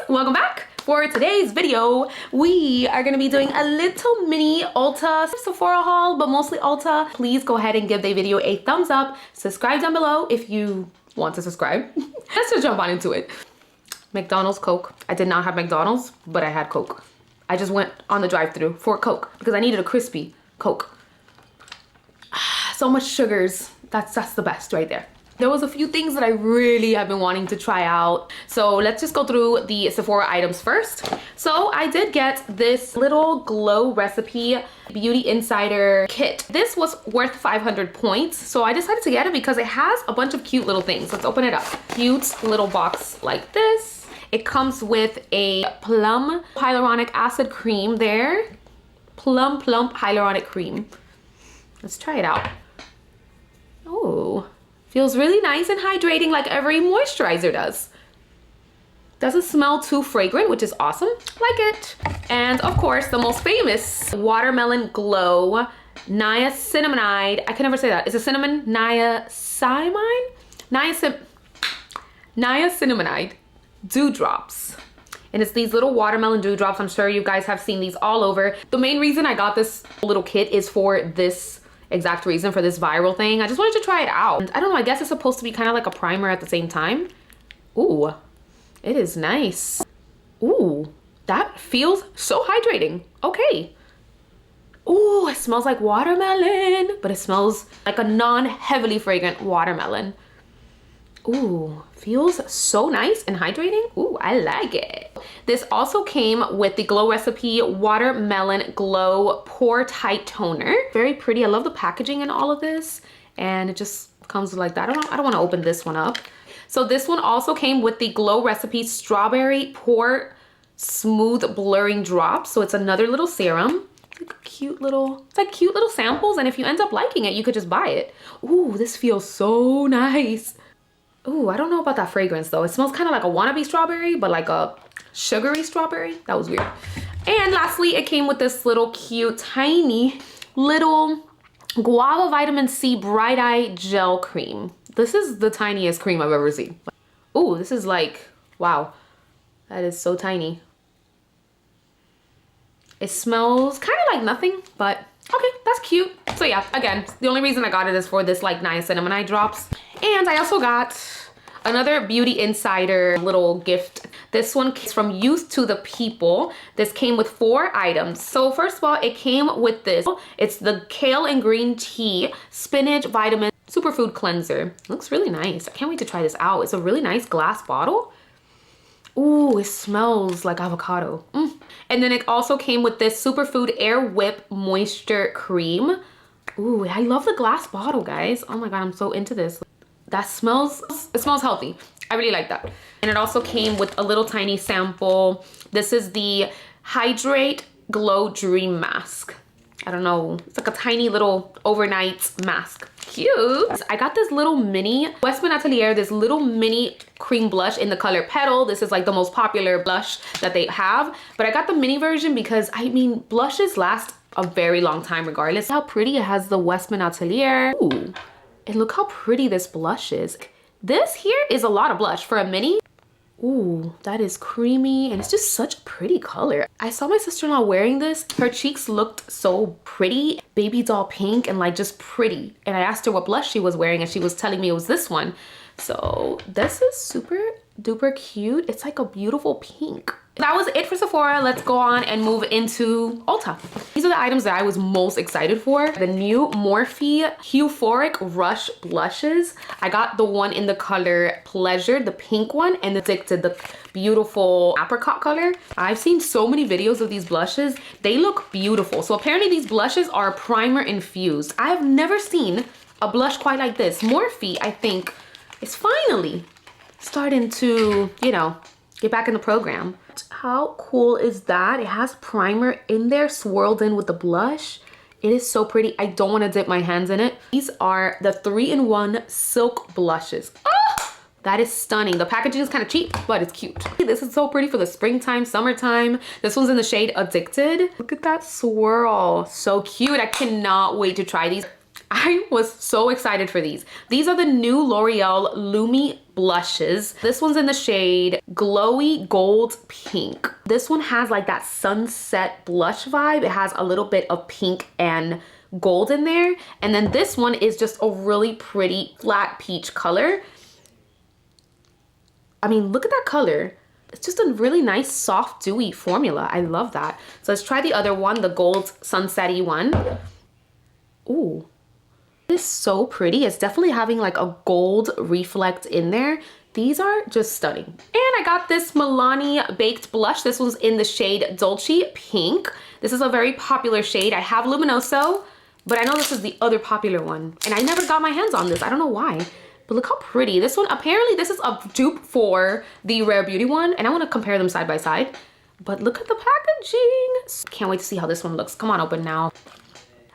welcome back. For today's video, we are gonna be doing a little mini Ulta Sephora haul, but mostly Ulta. Please go ahead and give the video a thumbs up. Subscribe down below if you want to subscribe. Let's just jump on into it. McDonald's Coke. I did not have McDonald's, but I had Coke. I just went on the drive-thru for Coke because I needed a crispy Coke. So much sugars. That's the best right there. There was a few things that I really have been wanting to try out. So let's just go through the Sephora items first. So I did get this little glow recipe beauty insider kit. This was worth 500 points. So I decided to get it because it has a bunch of cute little things. Let's open it up. Cute little box like this. It comes with a plum hyaluronic acid cream there. Plum hyaluronic cream. Let's try it out. Oh. Feels really nice and hydrating like every moisturizer does. Doesn't smell too fragrant, which is awesome. Like it. And of course, the most famous Watermelon Glow Niacinamide. I can never say that. Is it cinnamon? Niacinamide? Niacinamide dewdrops. And it's these little watermelon dewdrops. I'm sure you guys have seen these all over. The main reason I got this little kit is for this exact reason, for this viral thing. I just wanted to try it out. And I don't know, I guess it's supposed to be kind of like a primer at the same time. Ooh, it is nice. Ooh, that feels so hydrating. Okay. Ooh, it smells like watermelon, but it smells like a non-heavily fragrant watermelon. Ooh, feels so nice and hydrating. Ooh, I like it. This also came with the Glow Recipe Watermelon Glow Pore Tight Toner. Very pretty. I love the packaging in all of this. And it just comes like that. I don't want to open this one up. So this one also came with the Glow Recipe Strawberry Pore Smooth Blurring Drops. So it's another little serum. It's like cute little samples. And if you end up liking it, you could just buy it. Ooh, this feels so nice. Ooh, I don't know about that fragrance though. It smells kind of like a wannabe strawberry, but like a sugary strawberry. That was weird. And lastly, it came with this little cute, tiny little Guava Vitamin C Bright Eye Gel Cream. This is the tiniest cream I've ever seen. Ooh, this is like, wow. That is so tiny. It smells kind of like nothing, but okay, that's cute. So yeah, again, the only reason I got it is for this like niacinamide drops. And I also got another Beauty Insider little gift. This one is from Youth to the People. This came with 4 items. So first of all, it came with this. It's the Kale and Green Tea Spinach Vitamin Superfood Cleanser. Looks really nice. I can't wait to try this out. It's a really nice glass bottle. Ooh, it smells like avocado. And then it also came with this Superfood Air Whip Moisture Cream. Ooh, I love the glass bottle, guys. Oh my God, I'm so into this. It smells healthy. I really like that. And it also came with a little tiny sample. This is the Hydrate Glow Dream Mask. I don't know, it's like a tiny little overnight mask. Cute. I got this little mini Westman Atelier, this little mini cream blush in the color Petal. This is like the most popular blush that they have, but I got the mini version because I mean, blushes last a very long time regardless. How pretty it has the Westman Atelier. Ooh, and look how pretty this blush is. This here is a lot of blush for a mini. Ooh, that is creamy and it's just such a pretty color. I saw my sister-in-law wearing this. Her cheeks looked so pretty, baby doll pink and like just pretty. And I asked her what blush she was wearing and she was telling me it was this one. So this is super duper cute. It's like a beautiful pink. That was it for Sephora. Let's go on and move into Ulta. These are the items that I was most excited for. The new Morphe Euphoric Rush blushes. I got the one in the color Pleasure, the pink one, and Addicted, the beautiful apricot color. I've seen so many videos of these blushes. They look beautiful. So apparently these blushes are primer infused. I have never seen a blush quite like this. Morphe, I think, is finally starting to, you know, get back in the program. How cool is that? It has primer in there swirled in with the blush. It is so pretty. I don't want to dip my hands in it. These are the 3-in-1 silk blushes. Oh, that is stunning. The packaging is kind of cheap, but it's cute. This is so pretty for the springtime, summertime. This one's in the shade Addicted. Look at that swirl. So cute. I cannot wait to try these. I was so excited for these. These are the new L'Oreal Lumi blushes. This one's in the shade Glowy Gold Pink. This one has like that sunset blush vibe. It has a little bit of pink and gold in there. And then this one is just a really pretty flat peach color. I mean, look at that color. It's just a really nice, soft, dewy formula. I love that. So let's try the other one, the gold sunsetty one. Ooh, this is so pretty. It's definitely having like a gold reflect in there. These are just stunning. And I got this Milani baked blush. This one's in the shade Dolce Pink. This is a very popular shade. I have Luminoso, but I know this is the other popular one. And I never got my hands on this. I don't know why. But look how pretty. This one, apparently this is a dupe for the Rare Beauty one. And I want to compare them side by side. But look at the packaging. Can't wait to see how this one looks. Come on, open now.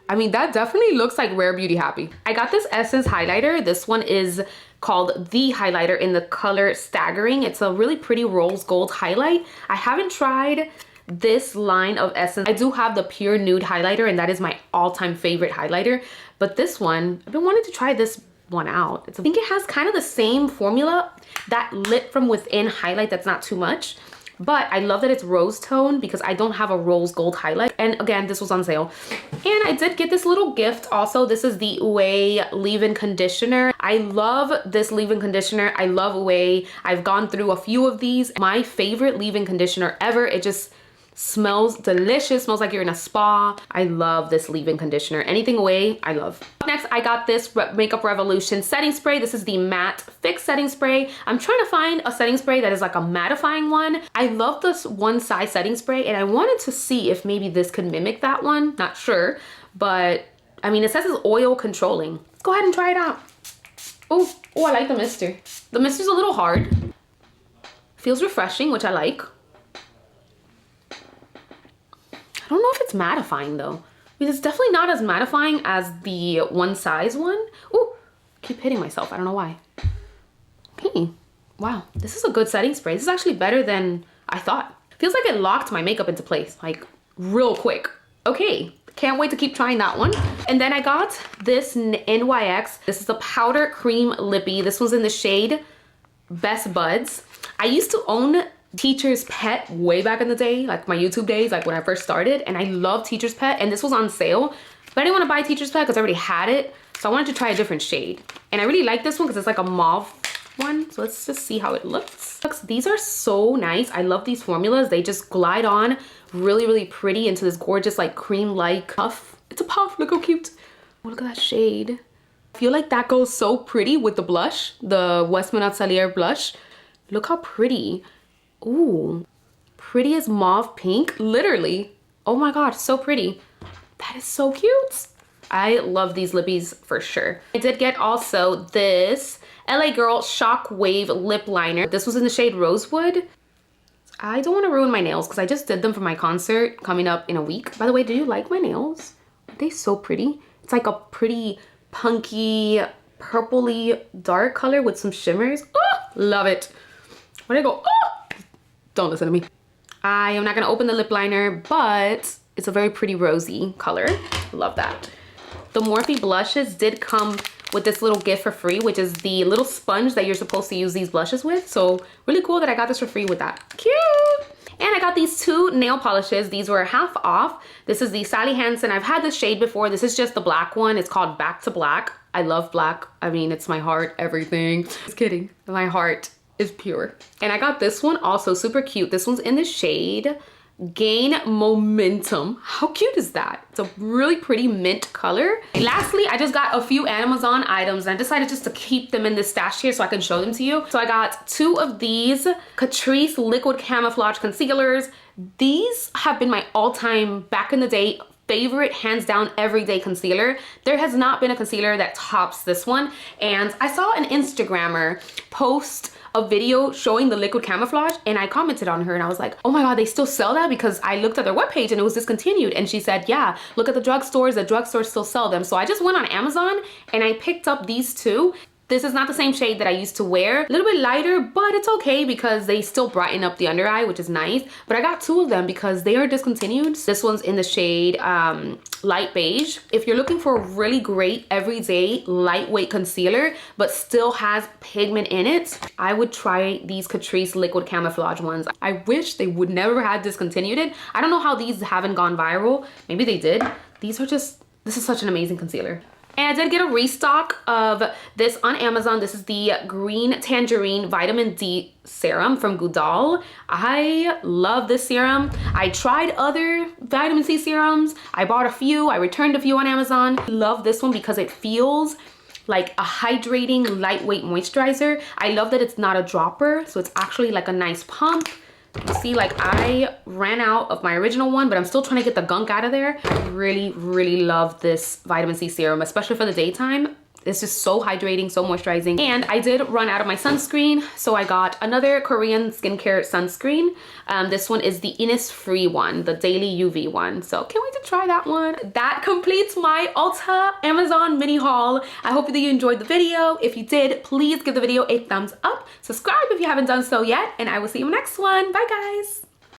I mean, that definitely looks like Rare Beauty Happy. I got this Essence highlighter. This one is called The Highlighter in the color Staggering. It's a really pretty rose gold highlight. I haven't tried this line of Essence. I do have the Pure Nude highlighter, and that is my all-time favorite highlighter. But this one, I've been wanting to try this one out. I think it has kind of the same formula, that lit from within highlight that's not too much, but I love that it's rose tone because I don't have a rose gold highlight. And again, this was on sale. And I did get this little gift also. This is the Ouai leave-in conditioner. I love this leave-in conditioner. I love Ouai. I've gone through a few of these. My favorite leave-in conditioner ever. It just smells delicious, smells like you're in a spa. I love this leave-in conditioner. Anything Ouai, I love. Next, I got this Makeup Revolution setting spray. This is the Matte Fix setting spray. I'm trying to find a setting spray that is like a mattifying one. I love this one size setting spray, and I wanted to see if maybe this could mimic that one. Not sure, but I mean, it says it's oil controlling. Let's go ahead and try it out. Oh, I like the mister. The mister's a little hard. Feels refreshing, which I like. I don't know if it's mattifying though. I mean, it's definitely not as mattifying as the one size one. Ooh, keep hitting myself. I don't know why. Okay, wow. This is a good setting spray. This is actually better than I thought. Feels like it locked my makeup into place, like real quick. Okay, can't wait to keep trying that one. And then I got this NYX. This is a powder cream lippy. This one's in the shade Best Buds. I used to own Teacher's Pet way back in the day, like my YouTube days, like when I first started, and I love Teacher's Pet, and this was on sale, but I didn't want to buy Teacher's Pet because I already had it, so I wanted to try a different shade. And I really like this one because it's like a mauve one, so let's just see how it looks. These are so nice. I love these formulas. They just glide on really, really pretty into this gorgeous like cream-like puff. It's a puff, look how cute. Oh, look at that shade. I feel like that goes so pretty with the blush, the Westman Atelier blush. Look how pretty. Ooh, pretty as mauve pink, literally. Oh my god, so pretty. That is so cute. I love these lippies for sure. I did get also this LA Girl Shockwave lip liner. This was in the shade Rosewood. I don't want to ruin my nails because I just did them for my concert coming up in a week. By the way, do you like my nails? Are they so pretty? It's like a pretty punky, purpley dark color with some shimmers. Oh, love it. Where'd I go? Oh! Don't listen to me. I am not gonna open the lip liner, but it's a very pretty rosy color. Love that. The Morphe blushes did come with this little gift for free, which is the little sponge that you're supposed to use these blushes with. So really cool that I got this for free with that. Cute. And I got these two nail polishes. These were half off. This is the Sally Hansen. I've had this shade before. This is just the black one. It's called Back to Black. I love black. I mean, it's my heart, everything. Just kidding. My heart is pure. And I got this one also super cute. This one's in the shade Gain Momentum. How cute is that? It's a really pretty mint color. And lastly, I just got a few Amazon items and I decided just to keep them in this stash here so I can show them to you. So I got two of these Catrice Liquid Camouflage Concealers. These have been my all-time, back in the day, favorite, hands down, everyday concealer. There has not been a concealer that tops this one. And I saw an Instagrammer post a video showing the liquid camouflage and I commented on her and I was like, oh my god, they still sell that? Because I looked at their webpage and it was discontinued. And she said, yeah, look at the drugstores still sell them. So I just went on Amazon and I picked up these two. This is not the same shade that I used to wear. A little bit lighter, but it's okay because they still brighten up the under eye, which is nice. But I got 2 of them because they are discontinued. This one's in the shade light beige. If you're looking for a really great everyday lightweight concealer, but still has pigment in it, I would try these Catrice liquid camouflage ones. I wish they would never have discontinued it. I don't know how these haven't gone viral. Maybe they did. These are just, this is such an amazing concealer. And I did get a restock of this on Amazon. This is the Green Tangerine Vitamin D Serum from Goudal. I love this serum. I tried other vitamin C serums. I bought a few. I returned a few on Amazon. I love this one because it feels like a hydrating, lightweight moisturizer. I love that it's not a dropper, so it's actually like a nice pump. You see, like I ran out of my original one, but I'm still trying to get the gunk out of there. I really, really love this vitamin C serum, especially for the daytime. It's just so hydrating, so moisturizing. And I did run out of my sunscreen, so I got another Korean skincare sunscreen. This one is the Innisfree one, the daily UV one. So can't wait to try that one. That completes my Ulta Amazon mini haul. I hope that you enjoyed the video. If you did, please give the video a thumbs up. Subscribe if you haven't done so yet, and I will see you in the next one. Bye guys.